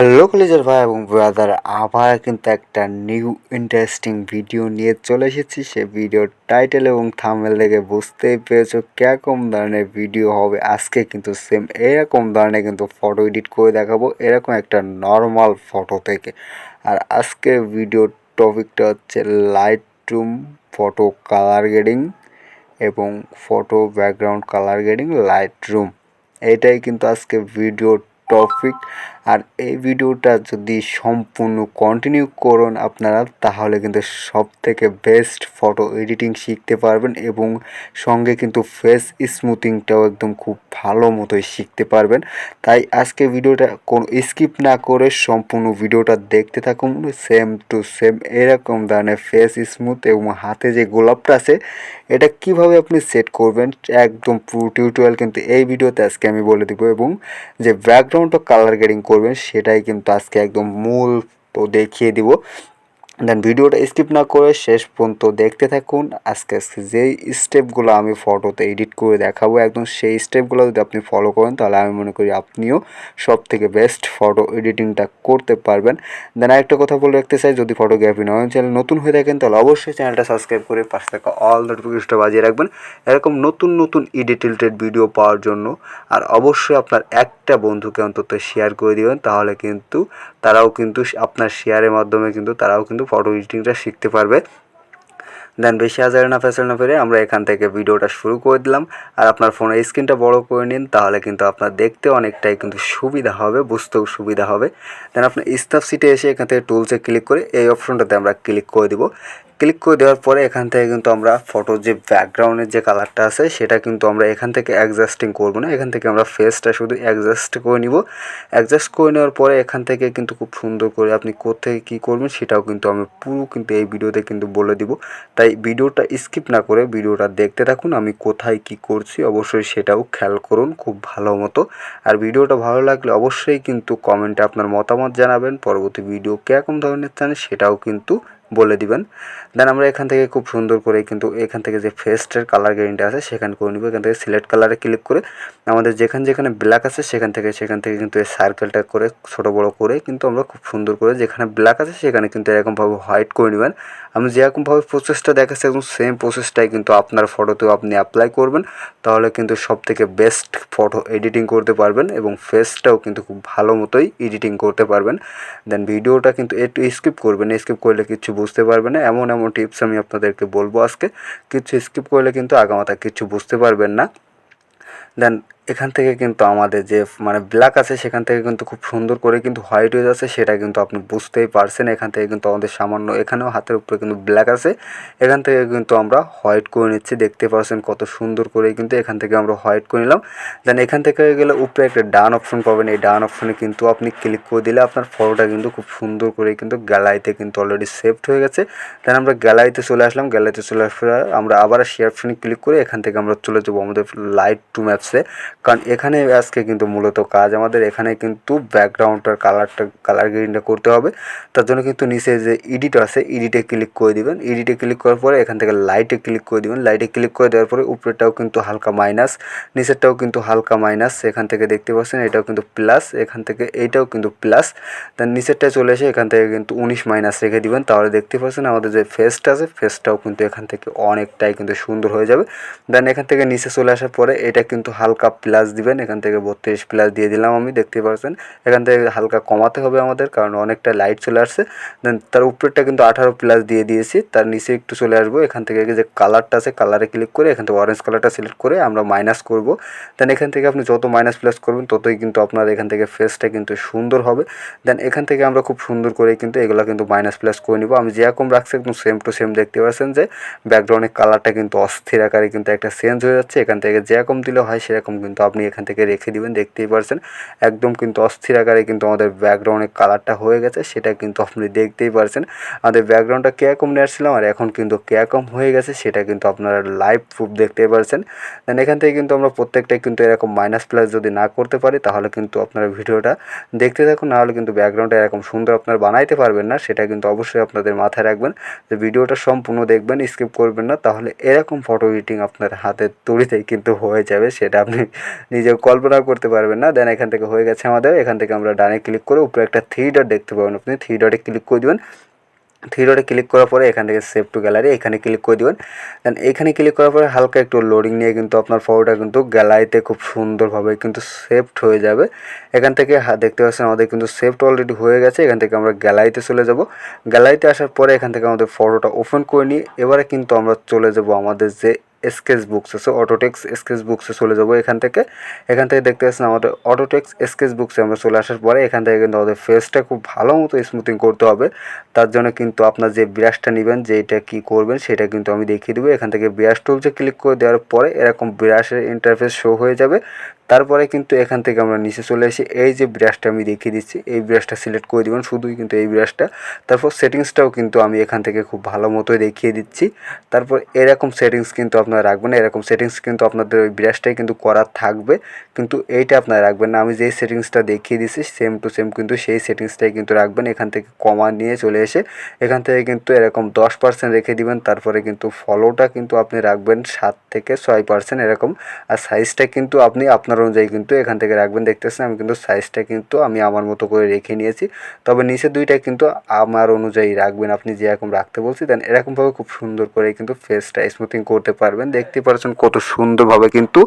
Hello কলেজের ভাই এবং ব্রাদার, আবার কিন্তু একটা নিউ ইন্টারেস্টিং ভিডিও নিয়ে চলে এসেছি। সে ভিডিওর টাইটেল এবং থাম্বনেল দেখে বুঝতেই পেরেছো কীরকম ধরনের ভিডিও হবে। আজকে কিন্তু সেম এরকম ধরনের কিন্তু ফটো এডিট করে দেখাবো, এরকম একটা নর্মাল ফটো থেকে। আর আজকের ভিডিওর টপিকটা হচ্ছে লাইটরুম ফটো কালার গ্রেডিং এবং photo background colour grading Lightroom. এটাই কিন্তু আজকে ভিডিওর টপিক। আর এই ভিডিওটা যদি সম্পূর্ণ কন্টিনিউ করুন আপনারা, তাহলে কিন্তু সব থেকে বেস্ট ফটো এডিটিং শিখতে পারবেন এবং সঙ্গে কিন্তু ফেস স্মুথিংটাও একদম খুব ভালো মতোই শিখতে পারবেন। তাই আজকে ভিডিওটা কোনো স্কিপ না করে সম্পূর্ণ ভিডিওটা দেখতে থাকুন। সেম টু সেম এরকম ধরনের ফেস স্মুথ এবং হাতে যে গোলাপটা আছে এটা কিভাবে আপনি সেট করবেন একদম পুরো টিউটোরিয়াল কিন্তু এই ভিডিওতে আজকে আমি বলে দেবো। এবং যে ব্যাকগ্রাউন্ডটা কালার গ্রেডিং করবেন সেটাই কিন্তু আজকে একদম মূল তো দেখিয়ে দিব। দেন ভিডিওটা স্কিপ না করে শেষ পর্যন্ত দেখতে থাকুন। আজকে যেই স্টেপগুলো আমি ফটোতে এডিট করে দেখাবো একদম সেই স্টেপগুলো যদি আপনি ফলো করেন তাহলে আমি মনে করি আপনিও সব থেকে বেস্ট ফটো এডিটিংটা করতে পারবেন। দেন আরেকটা কথা বলে রাখতে চাই, যদি ফটোগ্রাফি নয়ন চ্যানেল নতুন হয়ে থাকেন তাহলে অবশ্যই চ্যানেলটা সাবস্ক্রাইব করে পাশে থাকা অল নোটিফিকেশনটা বাজিয়ে রাখবেন এরকম নতুন নতুন এডিট রিলেটেড ভিডিও পাওয়ার জন্য। আর অবশ্যই আপনার একটা বন্ধুকে অন্তত শেয়ার করে দিবেন, তাহলে কিন্তু তারাও কিন্তু আপনার শেয়ারের মাধ্যমে কিন্তু তারাও কিন্তু ফটো এডিটিংটা শিখতে পারবে। দেন বেশি হাজার না ফেসেল না ফেরে আমরা এখান থেকে ভিডিওটা শুরু করে দিলাম। আর আপনার ফোনের স্ক্রিনটা বড় করে নিন, তাহলে কিন্তু আপনার দেখতে অনেকটাই কিন্তু সুবিধা হবে, বুঝতেও সুবিধা হবে। দেন আপনার স্ন্যাপসিডে এসে এখান থেকে টুলসে ক্লিক করে এই অপশনটাতে আমরা ক্লিক করে দিব। ক্লিক করে দেওয়ার পরে এখান থেকে কিন্তু আমরা ফটোর যে ব্যাকগ্রাউন্ডের যে কালারটা আছে সেটা কিন্তু আমরা এখান থেকে অ্যাডজাস্টিং করবো না, এখান থেকে আমরা ফেসটা শুধু অ্যাডজাস্ট করে নিব। অ্যাডজাস্ট করে নেওয়ার পরে এখান থেকে কিন্তু খুব সুন্দর করে আপনি কোথায় কী করবেন সেটাও কিন্তু আমি পুরো কিন্তু এই ভিডিওতে কিন্তু বলে দিব। তাই ভিডিওটা স্কিপ না করে ভিডিওটা দেখতে থাকুন, আমি কোথায় কি করছি অবশ্যই সেটাও খেয়াল করুন খুব ভালো মতো। আর ভিডিওটা ভালো লাগলে অবশ্যই কিন্তু কমেন্টে আপনার মতামত জানাবেন, পরবর্তী ভিডিও কীরকম ধরনের চান সেটাও কিন্তু বলে দিবেন। দেন আমরা এখান থেকে খুব সুন্দর করে কিন্তু এখান থেকে যে ফেস্টের কালার গ্রেডিংটা আছে সেখানে করে নিব। এখান থেকে সিলেক্ট কালারে ক্লিক করে আমাদের যেখানে যেখানে ব্ল্যাক আছে সেখান থেকে কিন্তু এই সার্কেলটা করে ছোটো বড়ো করে কিন্তু আমরা খুব সুন্দর করে যেখানে ব্ল্যাক আছে সেখানে কিন্তু এরকমভাবে হোয়াইট করে নেবেন। আমি যেরকমভাবে প্রসেসটা দেখাচ্ছি একদম সেম প্রসেসটাই কিন্তু আপনার ফটোতেও আপনি অ্যাপ্লাই করবেন, তাহলে কিন্তু সব থেকে বেস্ট ফটো এডিটিং করতে পারবেন এবং ফেসটাও কিন্তু খুব ভালো মতোই এডিটিং করতে পারবেন। দেন ভিডিওটা কিন্তু একটু স্কিপ করবেন, স্কিপ করলে কিছু বুঝতে পারবেন না। এমন এমন টিপস আমি আপনাদেরকে বলবো আজকে, কিছু স্কিপ করলে কিন্তু আগামাথা কিছু বুঝতে পারবেন না। দেন এখান থেকে কিন্তু আমাদের যে মানে ব্ল্যাক আছে সেখান থেকে কিন্তু খুব সুন্দর করে কিন্তু হোয়াইট হয়ে যাচ্ছে, সেটা কিন্তু আপনি বুঝতেই পারছেন। এখান থেকে কিন্তু আমাদের সামান্য এখানেও হাতের উপরে কিন্তু ব্ল্যাক আছে, এখান থেকে কিন্তু আমরা হোয়াইট করে নিচ্ছি, দেখতে পাচ্ছেন কত সুন্দর করে কিন্তু এখান থেকে আমরা হোয়াইট করে নিলাম। দেন এখান থেকে গেলে উপরে একটা ডান অপশন পাবেন, এই ডান অপশনে কিন্তু আপনি ক্লিক করে দিলে আপনার ফটোটা কিন্তু খুব সুন্দর করে কিন্তু গ্যালারিতে কিন্তু অলরেডি সেভড হয়ে গেছে। দেন আমরা গ্যালারিতে চলে আসলাম, গ্যালারিতে চলে আসার আমরা আবার শেয়ার অপশনে ক্লিক করে এখান থেকে আমরা চলে যাবো আমাদের লাইটরুম অ্যাপসে। কারণ এখানে আজকে কিন্তু মূলত কাজ আমাদের এখানে কিন্তু ব্যাকগ্রাউন্ডটার কালার গ্রেডিংটা করতে হবে। তার জন্য কিন্তু নিচে যে এডিট আছে এডিটে ক্লিক করে দিবেন, এডিটে ক্লিক করার পরে এখান থেকে লাইটে ক্লিক করে দিবেন, লাইটে ক্লিক করে দেওয়ার পরে উপরেরটাও কিন্তু হালকা মাইনাস, নিচেরটাও কিন্তু হালকা মাইনাস, এখান থেকে দেখতে পাচ্ছেন এটাও কিন্তু প্লাস, এখান থেকে এইটাও কিন্তু প্লাস। দেন নিচেরটায় চলে এসে এখান থেকে কিন্তু 19 মাইনাস রেখে দিবেন, তাহলে দেখতে পাচ্ছেন আমাদের যে ফেসটা আছে ফেসটাও কিন্তু এখান থেকে অনেকটাই কিন্তু সুন্দর হয়ে যাবে। দেন এখান থেকে নিচে চলে আসার পরে এটা কিন্তু হালকা প্লাস দিবেন, এখান থেকে 32 প্লাস দিয়ে দিলাম আমি, দেখতে পাচ্ছেন এখান থেকে হালকা কমাতে হবে আমাদের কারণ অনেকটা লাইট চলে আসছে। দেন তার উপরেরটা কিন্তু 18 প্লাস দিয়ে দিয়েছি, তার নিচে একটু চলে আসবো, এখান থেকে যে কালারটা আছে কালারে ক্লিক করে এখান থেকে অরেঞ্জ কালারটা সিলেক্ট করে আমরা মাইনাস করব। দেন এখান থেকে আপনি যত মাইনাস প্লাস করবেন ততই কিন্তু আপনার এখান থেকে ফেসটা কিন্তু সুন্দর হবে। দেন এখান থেকে আমরা খুব সুন্দর করে কিন্তু এগুলো কিন্তু মাইনাস প্লাস করে নিব। আমি যেরকম রাখছি একদম সেম টু সেম দেখতে পাচ্ছেন যে ব্যাকগ্রাউন্ডের কালারটা কিন্তু অস্থির আকারে কিন্তু একটা চেঞ্জ হয়ে যাচ্ছে। এখান থেকে যেরকম দিলে হয় সেরকম কিন্তু আপনি এখান থেকে রেখে দিবেন, দেখতেই পারছেন একদম কিন্তু অস্থির আকারে কিন্তু আমাদের ব্যাকগ্রাউন্ডের কালারটা হয়ে গেছে, সেটা কিন্তু আপনি দেখতেই পারছেন। আমাদের ব্যাকগ্রাউন্ডটা কীরকম নিয়ে আসছিলাম আর এখন কিন্তু কীরকম হয়ে গেছে সেটা কিন্তু আপনারা লাইভ প্রুফ দেখতেই পারছেন। দেন এখান থেকে কিন্তু আমরা প্রত্যেকটাই কিন্তু এরকম মাইনাস প্লাস যদি না করতে পারি তাহলে কিন্তু আপনারা ভিডিওটা দেখতে থাকুন, নাহলে কিন্তু ব্যাকগ্রাউন্ডটা এরকম সুন্দর আপনারা বানাইতে পারবেন না। সেটা কিন্তু অবশ্যই আপনাদের মাথায় রাখবেন যে ভিডিওটা সম্পূর্ণ দেখবেন, স্কিপ করবেন না, তাহলে এরকম ফটো এডিটিং আপনার হাতের তৈরিতেই কিন্তু হয়ে যাবে, সেটা আপনি নিজে কল্পনা করতে পারবেন না। দেন এখান থেকে হয়ে গেছে আমাদের। এখান থেকে আমরা ডানে ক্লিক করে উপরে একটা 3 ডট দেখতে পাবেন, আপনি 3 ডটে ক্লিক করে দিবেন। 3 ডটে ক্লিক করার পরে এখান থেকে সেভ টু গ্যালারি এখানে ক্লিক করে দিবেন। দেন এখানে ক্লিক করার পরে হালকা একটু লোডিং নিয়ে কিন্তু আপনার ফটোটা কিন্তু গ্যালারিতে খুব সুন্দরভাবে কিন্তু সেভড হয়ে যাবে। এখান থেকে দেখতে পাচ্ছেন আমাদের কিন্তু সেভড অলরেডি হয়ে গেছে। এখান থেকে আমরা গ্যালারিতে চলে যাব। গ্যালারিতে আসার পরে এখান থেকে আমাদের ফটোটা ওপেন করে নিয়ে এবারে কিন্তু আমরা চলে যাব আমাদের যে স্কেচ বুকস আছে, অটোটেক্স স্কেচ বুকসে চলে যাব। এখান থেকে দেখতে পাচ্ছেন আমাদের অটোটেক্স স্কেচ বুকসে আমরা চলে আসার পরে এখান থেকে কিন্তু আমাদের ফেসটা খুব ভালো মতো স্মুথিং করতে হবে। তার জন্য কিন্তু আপনার যে ব্রাশটা নেবেন, যেটা কি করবেন সেটা কিন্তু আমি দেখিয়ে দেবো। এখান থেকে ব্রাশ টুলসে ক্লিক করে দেওয়ার পরে এরকম ব্রাশের ইন্টারফেস শো হয়ে যাবে। তারপরে কিন্তু এখান থেকে আমরা নিচে চলে এসে এই যে ব্রাশটা আমি দেখিয়ে দিচ্ছি, এই ব্রাশটা সিলেক্ট করে দেবেন, শুধুই কিন্তু এই ব্রাশটা। তারপর সেটিংসটাও কিন্তু আমি এখান থেকে খুব ভালো মতোই দেখিয়ে দিচ্ছি। তারপর এরকম সেটিংস কিন্তু আপনারা রাখবেন, এরকম সেটিংস কিন্তু আপনাদের ওই ব্রাশটাই কিন্তু করা থাকবে, কিন্তু এইটা আপনারা রাখবেন না। আমি যেই সেটিংসটা দেখিয়ে দিচ্ছি সেম টু সেম কিন্তু সেই সেটিংসটাই কিন্তু রাখবেন। এখান থেকে কমা নিয়ে চলে এসে এখান থেকে কিন্তু এরকম 10% রেখে দিবেন। তারপরে কিন্তু ফলোটা কিন্তু আপনি রাখবেন 7 থেকে 6% এরকম। আর সাইজটা কিন্তু আপনি আপনার অনুযায়ী কিন্তু এখান থেকে রাখবেন। দেখতেছেন আমি কিন্তু সাইজটা কিন্তু আমি আমার মতো করে রেখে নিয়েছি, তবে নিচে দুইটা কিন্তু আমার অনুযায়ী রাখবেন, আপনি যেরকম রাখতে বলছি। দেন এরকমভাবে খুব সুন্দর করে কিন্তু ফেসটা স্মুথিং করতে পারবেন। দেখতে পাচ্ছেন কত সুন্দরভাবে কিন্তু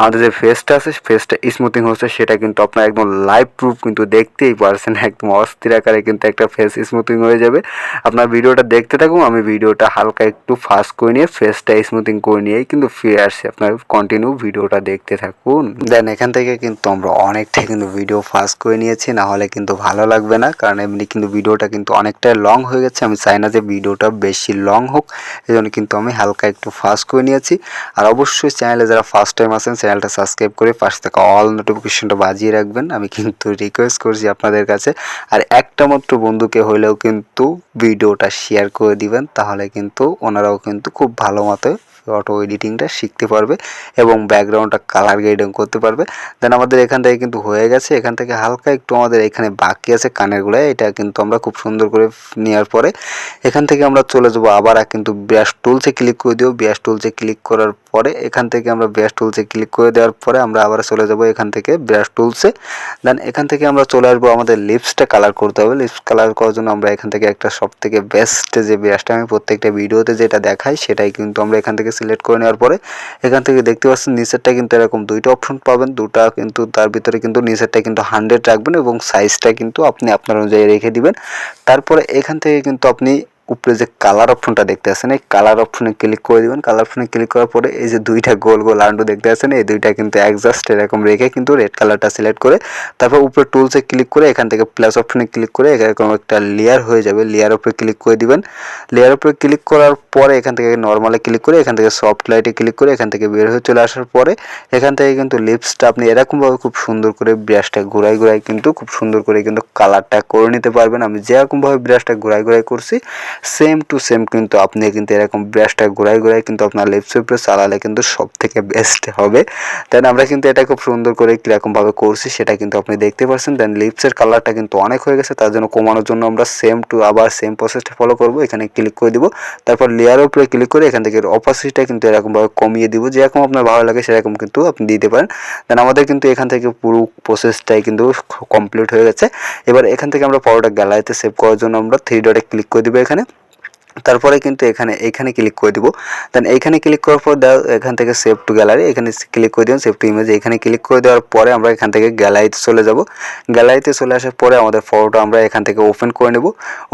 আমাদের যে ফেসটা আছে ফেসটা স্মুথিং হচ্ছে, সেটা কিন্তু আপনার একদম লাইভ প্রুফ কিন্তু দেখতেই পারছেন। একদম অস্থির আকারে কিন্তু একটা ফেস স্মুথিং হয়ে যাবে। আপনার ভিডিওটা দেখতে থাকুন, আমি ভিডিওটা হালকা একটু ফাস্ট করে নিয়ে ফেসটা স্মুথিং করে নিয়েই কিন্তু ফিরে আসছি। আপনার কন্টিনিউ ভিডিওটা দেখতে থাকুন। দেন এখান থেকে কিন্তু আমরা অনেকটাই কিন্তু ভিডিও ফাস্ট করে নিয়েছি, না হলে কিন্তু ভালো লাগবে না, কারণ এমনি কিন্তু ভিডিওটা কিন্তু অনেকটাই লং হয়ে গেছে। আমি চাই না যে ভিডিওটা বেশি লং হোক, এই জন্য কিন্তু আমি হালকা একটু ফাস্ট করে নিয়েছি। আর অবশ্যই চ্যানেলে যারা ফার্স্ট টাইম আছেন চ্যানেলটা সাবস্ক্রাইব করে পাশে থাকা অল নোটিফিকেশনটা বাজিয়ে রাখবেন, আমি কিন্তু রিকোয়েস্ট করছি আপনাদের কাছে। আর একটা মাত্র বন্ধুকে হলেও কিন্তু ভিডিওটা শেয়ার করে দিবেন, তাহলে কিন্তু ওনারাও কিন্তু খুব ভালো মতো অটো এডিটিংটা শিখতে পারবে এবং ব্যাকগ্রাউন্ডটা কালার গ্রেডিং করতে পারবে। দেন আমাদের এখান থেকে কিন্তু হয়ে গেছে। এখান থেকে হালকা একটু আমাদের এখানে বাকি আছে কানেরগুলো, এটা কিন্তু আমরা খুব সুন্দর করে নেওয়ার পরে এখান থেকে আমরা চলে যাবো আবার কিন্তু ব্রাশ টুলসে ক্লিক করে দেবো। ব্রাশ টুলসে ক্লিক করার পরে এখান থেকে আমরা ব্রাশ টুলসে ক্লিক করে দেওয়ার পরে আমরা আবার চলে যাব এখান থেকে ব্রাশ টুলসে। দেন এখান থেকে আমরা চলে আসবো আমাদের লিপসটা কালার করতে হবে। লিপস কালার করার জন্য আমরা এখান থেকে একটা সব থেকে বেস্ট যে ব্রাশটা আমি প্রত্যেকটা ভিডিওতে যেটা দেখাই সেটাই কিন্তু আমরা এখান থেকে সিলেক্ট করে নেওয়ার পরে এখান থেকে দেখতে পাচ্ছেন নিচেরটা কিন্তু এরকম দুইটা অপশন পাবেন, দুটা কিন্তু তার ভিতরে কিন্তু নিচেরটা কিন্তু 100 রাখবেন এবং সাইজটা কিন্তু আপনি আপনার অনুযায়ী রেখে দিবেন। তারপরে এখান থেকে কিন্তু আপনি উপরে যে কালার অপশনটা দেখতে পাচ্ছেন এই কালার অপশনে ক্লিক করে দিবেন। কালার অপশনে ক্লিক করার পরে এই যে দুইটা গোল গোল আন্ডু দেখতে পাচ্ছেন, এই দুইটা কিন্তু অ্যাডজাস্ট এরকম রেখে কিন্তু রেড কালারটা সিলেক্ট করে তারপর উপরে টুলসে ক্লিক করে এখান থেকে প্লাস অপশনে ক্লিক করে এরকম একটা লেয়ার হয়ে যাবে, লেয়ার উপরে ক্লিক করে দিবেন। লেয়ার উপরে ক্লিক করার পরে এখান থেকে নর্মালে ক্লিক করে এখান থেকে সফট লাইটে ক্লিক করে এখান থেকে বের হয়ে চলে আসার পরে এখান থেকে কিন্তু লিপসটা আপনি এরকমভাবে খুব সুন্দর করে ব্রাশটা ঘুরাই ঘুরাই কিন্তু খুব সুন্দর করে কিন্তু কালারটা করে নিতে পারবেন। আমি যেরকমভাবে ব্রাশটা ঘুরাই ঘুরাই করছি সেম টু সেম কিন্তু আপনি কিন্তু এরকম ব্রাশটা ঘুরাই ঘুরাই কিন্তু আপনার লিপসের উপরে চালালে কিন্তু সব থেকে বেস্ট হবে। দেন আমরা কিন্তু এটা খুব সুন্দর করে কীরকমভাবে করছি সেটা কিন্তু আপনি দেখতে পাচ্ছেন। দেন লিপসের কালারটা কিন্তু অনেক হয়ে গেছে, তার জন্য কমানোর জন্য আমরা সেম টু আবার সেম প্রসেসটা ফলো করব। এখানে ক্লিক করে দিব, তারপর লেয়ারের উপরে ক্লিক করে এখান থেকে অপাসিটিটা কিন্তু এরকমভাবে কমিয়ে দিব, যেরকম আপনার ভালো লাগে সেরকম কিন্তু আপনি দিতে পারেন। দেন আমাদের কিন্তু এখান থেকে পুরো প্রসেসটাই কিন্তু কমপ্লিট হয়ে গেছে। এবার এখান থেকে আমরা পরোটা গ্যালারিতে সেভ করার জন্য আমরা 3 ডটে ক্লিক করে দিব এখানে, তারপরে কিন্তু এখানে ক্লিক করে দিব। দেন এইখানে ক্লিক করার পর এখান থেকে সেভ টু গ্যালারি এখানে ক্লিক করে দিন, সেভ টু ইমেজ এখানে ক্লিক করে দেওয়ার পরে আমরা এখান থেকে গ্যালারিতে চলে যাব। গ্যালারিতে চলে আসার পরে আমাদের ফটোটা আমরা এখান থেকে ওপেন করে নেব।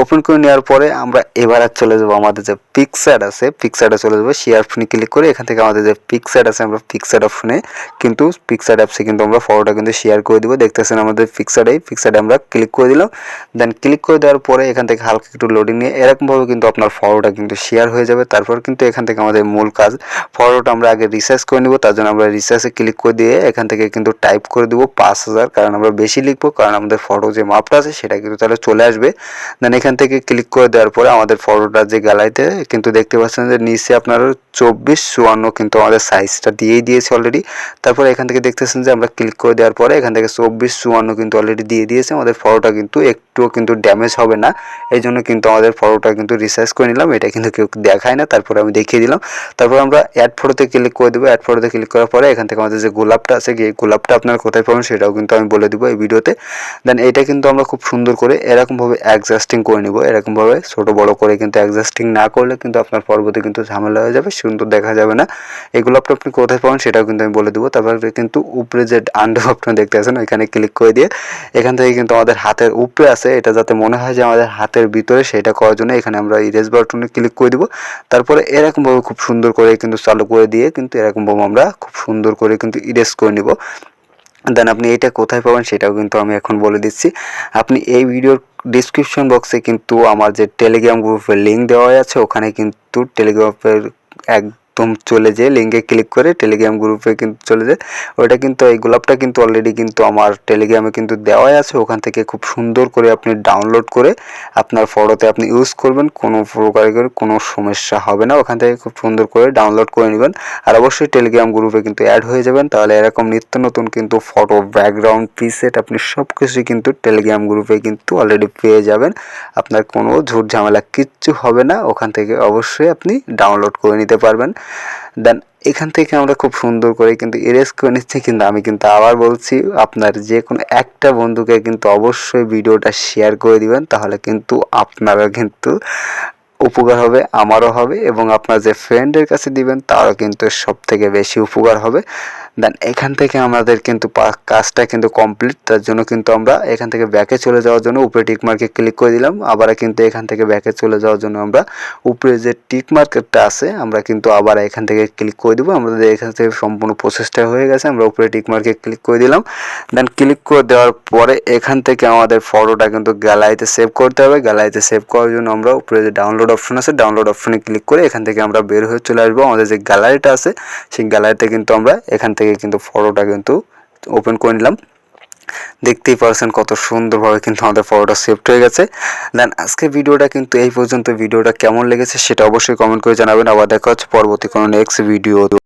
ওপেন করে নেওয়ার পরে আমরা এবার চলে যাব আমাদের যে পিকচার্ট আছে পিকচার্টে চলে যাব। শেয়ার অপশনে ক্লিক করে এখান থেকে আমাদের যে পিকচার্ট আছে আমরা পিকচার্ট অপশনে কিন্তু পিকচার্ট অ্যাপসে কিন্তু আমরা ফটোটা কিন্তু শেয়ার করে দিব। দেখতেছেন আমাদের পিকচার্টে আমরা ক্লিক করে দিলাম। দেন ক্লিক করে দেওয়ার পরে এখান থেকে হালকা একটু লোডিং নিয়ে এরকমভাবে কিন্তু আপনার ফটোটা কিন্তু শেয়ার হয়ে যাবে। তারপর কিন্তু এখান থেকে আমাদের মূল কাজ ফটোটা আমরা আগে রিসার্চ করে নেব, তার জন্য আমরা রিসার্চে ক্লিক করে দিয়ে এখান থেকে কিন্তু টাইপ করে দেবো 5000, কারণ আমরা বেশি লিখবো, কারণ আমাদের ফটো যে মাপটা আছে সেটা কিন্তু তাহলে চলে আসবে। দেন এখান থেকে ক্লিক করে দেওয়ার পরে আমাদের ফটোটা যে গ্যালারিতে কিন্তু দেখতে পাচ্ছেন যে নিচে আপনার 24:54 কিন্তু আমাদের সাইজটা দিয়েই দিয়েছে অলরেডি। তারপরে এখান থেকে দেখতেছেন যে আমরা ক্লিক করে দেওয়ার পরে এখান থেকে 24:54 কিন্তু অলরেডি দিয়ে দিয়েছে। আমাদের ফটোটা কিন্তু একটুও কিন্তু ড্যামেজ হবে না, এই জন্য কিন্তু আমাদের ফটোটা কিন্তু রিসার্চ করে নিলাম, এটা কিন্তু কেউ দেখায় না, তারপরে আমি দেখিয়ে দিলাম। তারপর আমরা অ্যাড ফটোতে ক্লিক করে দেবো। অ্যাড ফটোতে ক্লিক করার পরে এখান থেকে আমাদের যে গোলাপটা আছে, এই গোলাপটা আপনারা কোথায় পাবেন সেটাও কিন্তু আমি বলে দেবো এই ভিডিওতে। দেন এটা কিন্তু আমরা খুব সুন্দর করে এরকমভাবে অ্যাডজাস্টিং করে নিব, এরকমভাবে ছোটো বড়ো করে কিন্তু অ্যাডজাস্টিং না করলে কিন্তু আপনার পরবর্তী কিন্তু ঝামেলা হয়ে যাবে, সুন্দর দেখা যাবে না। এই গোলাপটা আপনি কোথায় পাবেন সেটাও কিন্তু আমি বলে দেবো। তারপরে কিন্তু উপরে যে আন্ডার অপশন দেখতে আছেন ওইখানে ক্লিক করে দিয়ে এখান থেকে কিন্তু আমাদের হাতের উপরে আছে, এটা যাতে মনে হয় যে আমাদের হাতের ভিতরে, সেটা করার জন্য এখানে আমরা ইরেজ বাটনে ক্লিক করে দিব। তারপরে এরকমভাবে খুব সুন্দর করে কিন্তু চালু করে দিয়ে কিন্তু এরকমভাবে আমরা খুব সুন্দর করে কিন্তু ইরেজ করে নিব। দেন আপনি এটা কোথায় পাবেন সেটাও কিন্তু আমি এখন বলে দিচ্ছি। আপনি এই ভিডিওর ডিসক্রিপশন বক্সে কিন্তু আমার যে টেলিগ্রাম গ্রুপের লিঙ্ক দেওয়া আছে, ওখানে কিন্তু টেলিগ্রামের একদম চলে যেয়ে লিঙ্কে ক্লিক করে টেলিগ্রাম গ্রুপে কিন্তু চলে যায়। ওইটা কিন্তু এই গোলাপটা কিন্তু অলরেডি কিন্তু আমার টেলিগ্রামে কিন্তু দেওয়াই আছে, ওখান থেকে খুব সুন্দর করে আপনি ডাউনলোড করে আপনার ফটোতে আপনি ইউজ করবেন, কোনো প্রকারের কোনো সমস্যা হবে না। ওখান থেকে খুব সুন্দর করে ডাউনলোড করে নেবেন। আর অবশ্যই টেলিগ্রাম গ্রুপে কিন্তু অ্যাড হয়ে যাবেন, তাহলে এরকম নিত্য নতুন কিন্তু ফটো, ব্যাকগ্রাউন্ড, প্রিসেট আপনি সব কিছুই কিন্তু টেলিগ্রাম গ্রুপে কিন্তু অলরেডি পেয়ে যাবেন। আপনার কোনো ঝুট ঝামেলা কিচ্ছু হবে না, ওখান থেকে অবশ্যই আপনি ডাউনলোড করে নিতে পারবেন। দেন এখান থেকে আমরা খুব সুন্দর করে কিন্তু ইরেজ করে নিচ্ছি। কিন্তু আমি কিন্তু আবার বলছি, আপনার যে কোনো একটা বন্ধুকে কিন্তু অবশ্যই ভিডিওটা শেয়ার করে দিবেন, তাহলে কিন্তু আপনারা কিন্তু উপকার হবে, আমারও হবে, এবং আপনার যে ফ্রেন্ডের কাছে দিবেন তারও কিন্তু সব থেকে বেশি উপকার হবে। দেন এখান থেকে আমাদের কিন্তু কাজটা কিন্তু কমপ্লিট। তার জন্য কিন্তু আমরা এখান থেকে ব্যাকে চলে যাওয়ার জন্য উপরে টিক মার্কে ক্লিক করে দিলাম। আবার কিন্তু এখান থেকে ব্যাকে চলে যাওয়ার জন্য আমরা উপরে যে টিক মার্কেটটা আছে আমরা কিন্তু আবার এখান থেকে ক্লিক করে দেবো। আমাদের এখান থেকে সম্পূর্ণ প্রসেসটা হয়ে গেছে, আমরা উপরে টিক মার্কে ক্লিক করে দিলাম। দেন ক্লিক করে দেওয়ার পরে এখান থেকে আমাদের ফটোটা কিন্তু গ্যালারিতে সেভ করতে হবে। গ্যালারিতে সেভ করার জন্য আমরা উপরে যে ডাউনলোড অপশন আছে, ডাউনলোড অপশনে ক্লিক করে এখান থেকে আমরা বের হয়ে চলে আসবো। আমাদের যে গ্যালারিটা আছে সেই গ্যালারিতে কিন্তু আমরা এখান থেকে কিন্তু ফটোটা কিন্তু ওপেন করে নিলাম। দেখতেই পারছেন কত সুন্দরভাবে কিন্তু আমাদের ফটোটা সেভড হয়ে গেছে। দেন আজকে ভিডিওটা কিন্তু এই পর্যন্ত। ভিডিওটা কেমন লেগেছে সেটা অবশ্যই কমেন্ট করে জানাবেন। আবার দেখা হচ্ছে পরবর্তী কোনো নেক্সট ভিডিও।